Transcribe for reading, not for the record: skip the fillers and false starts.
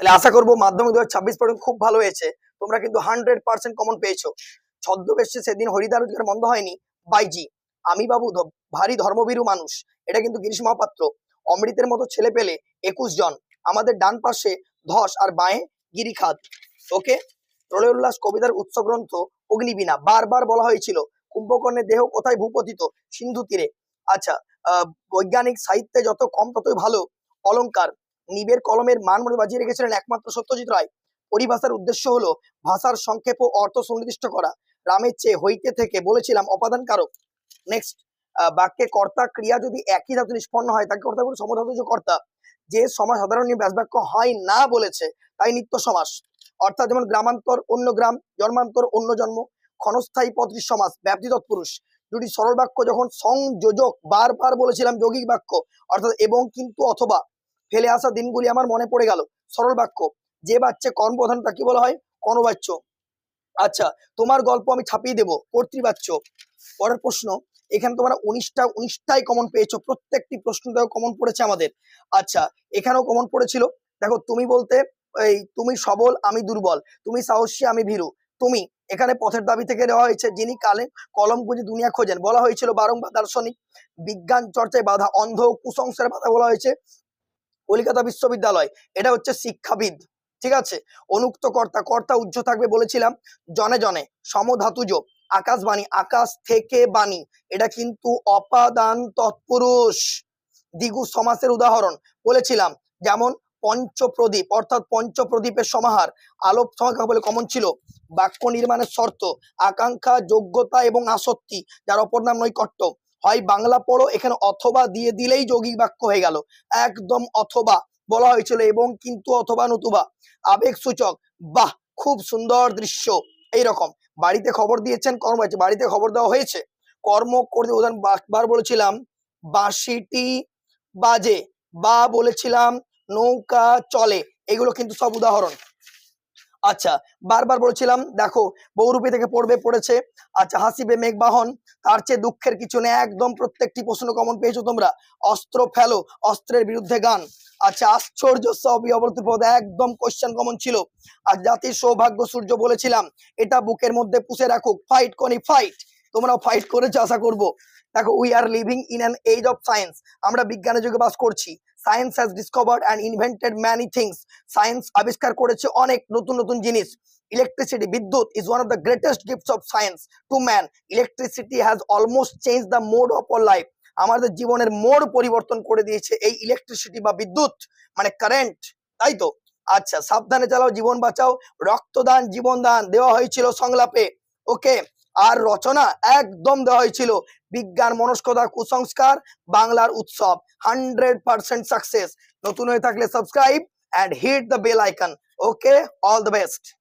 তাহলে আশা করবো মাধ্যমিক 2026 পর্যন্ত খুব ভালো হয়েছে, তোমরা কিন্তু 100% কমন পেয়েছো। ছদ্মবেশে সেদিন হরিদ্বার রোজগার বন্ধ হয়নি, বাইজি আমি বাবু ভারী ধর্মভীরু মানুষ, এটা কিন্তু গিরিশ মহাপাত্র। অমৃতের মতো ছেলে পেলে 21 জন, আমাদের ডান পাশে ধস আর বাঁয়ে গিরিখাদ। ওকে, প্রলয় উল্লাস কবিতার উৎস গ্রন্থ অগ্নিবীণা, বারবার বলা হয়েছিল কুম্ভকর্ণের দেহ কোথায় ভূপতিত, সিন্ধু তীরে। আচ্ছা, বৈজ্ঞানিক সাহিত্যে যত কম ততই ভালো। অলংকার, নিবের কলমের মান মনে বাজিয়ে রেখেছিলেন একমাত্র সত্যজিৎ রায়। পরিভাষার উদ্দেশ্য হলো ভাষার সংক্ষেপ ও অর্থ সুনির্দিষ্ট করা। রামের চেয়ে হইতে থেকে বলেছিলাম অপাদান কারক। নেক্সট, বাক্যে কর্তা ক্রিয়া যদি একই ধাতু নিষ্পন্ন হয় তাকে কর্তা বলে সমধাতুজ কর্তা। যে সমাস সাধারণ নিয়ে ব্যাস বাক্য হয় না বলেছে তাই নিত্য সমাস। অর্থাৎ যেমন গ্রামান্তর অন্য গ্রাম, জন্মান্তর অন্য জন্ম। ক্ষণস্থায়ী পদটির সমাস, ব্যাপ্তি তৎপুরুষ। দুটি সরল বাক্য যখন সংযোজক, বারবার বলেছিলাম যৌগিক বাক্য, অর্থাৎ এবং কিন্তু অথবা। ফেলে আসা দিনগুলি আমার মনে পড়ে গেল, সরল বাক্য। যে বাচ্চা কর্মপ্রধান তাকে বলা হয় কর্ণবাচ্য। আচ্ছা, তোমার গল্প আমি ছাপিয়ে দেবো, কর্তৃবাচ্য। পরের প্রশ্ন, এখানে তোমরা 19টাই কমন পেয়েছো, প্রত্যেকটি প্রশ্নটাও কমন পড়েছে আমাদের। আচ্ছা, এখানেও কমন পড়েছিল। দেখো, তুমি বলতে এই তুমি সবল আমি দুর্বল, তুমি সাহসী আমি ভীরু। তুমি এখানে পথের দাবি থেকে দেওয়া হয়েছে যিনি কালে কলম খুঁজে দুনিয়া খোঁজেন, বলা হয়েছিল বারংবার দার্শনিক। বিজ্ঞান চর্চায় বাধা, অন্ধ কুসংস্কারের বাধা বলা হয়েছে কলিকাতা বিশ্ববিদ্যালয়, এটা হচ্ছে শিক্ষাবিদ। ঠিক আছে, অনুক্ত কর্তা, কর্তা উজ্জ থাকবে বলেছিলাম জনে জনে। সমধাতুজ, আকাশবাণী, আকাশ থেকে বাণী, এটা কিন্তু অপাদান তৎপুরুষ। দ্বিগু সমাসের উদাহরণ বলেছিলাম, যেমন পঞ্চপ্রদীপ অর্থাৎ পঞ্চপ্রদীপের সমাহার। আলোপ সংখ্যা বলে কমন ছিল। বাক্য নির্মাণের শর্ত, আকাঙ্ক্ষা, যোগ্যতা এবং আসক্তি, যার অপর নাম নৈকট্য। হয় বাংলা পড়ো, এখানে অথবা দিয়ে দিলেই যৌগিক বাক্য হয়ে গেল, একদম অথবা। বলা হয়েছিল এবং কিন্তু অথবা নতুবা। আবেগ সূচক, বাহ খুব সুন্দর দৃশ্য, এইরকম। বাড়িতে খবর দিয়েছেন, কর্ম হয়েছে, বাড়িতে খবর দেওয়া হয়েছে। কর্ম করতে উদাহরণ বার বলেছিলাম বাঁশিটি বাজে, বা বলেছিলাম নৌকা চলে, এগুলো কিন্তু সব উদাহরণ। আচ্ছা, বারবার বলেছিলাম দেখো বহুরূপী থেকে পড়বে, পড়েছে। আচ্ছা, হাসিবে মেঘবাহন, তার চেয়ে দুঃখের কিছু নেই, একদম প্রত্যেকটি প্রশ্ন কমন পেয়েছো তোমরা। অস্ত্র ফেলো, অস্ত্রের বিরুদ্ধে গান। আচ্ছা, আশ্চর্য সবই অবলতি পদ, একদম কোশ্চেন কমন ছিল। আর জাতির সৌভাগ্য সূর্য বলেছিলাম এটা বুকের মধ্যে পুষে রাখুক, ফাইট কনি ফাইট। তোমরাও ফাইট করেছো আশা করবো। দেখো, we are living in an age of science, আমরা বিজ্ঞানের যুগে বাস করছি। Science has discovered and invented many things, science আবিষ্কার করেছে অনেক নতুন নতুন জিনিস। ইলেকট্রিসিটি, বিদ্যুৎ is one of the greatest gifts of science to man. Electricity has almost change the mode of our life, আমাদের জীবনের মোড় পরিবর্তন করে দিয়েছে এই ইলেকট্রিসিটি বা বিদ্যুৎ, মানে কারেন্ট, তাই তো। আচ্ছা, সাবধানে চালাও জীবন বাঁচাও, রক্তদান জীবনদান দেওয়া হয়েছিল সংলাপে। ওকে, আর রচনা একদম দেওয়া হয়েছিল বিজ্ঞান মনস্কতা কুসংস্কার বাংলার উৎসব, 100% সাকসেস। নতুন হয়ে থাকলে subscribe and hit the bell icon. Okay, all the best.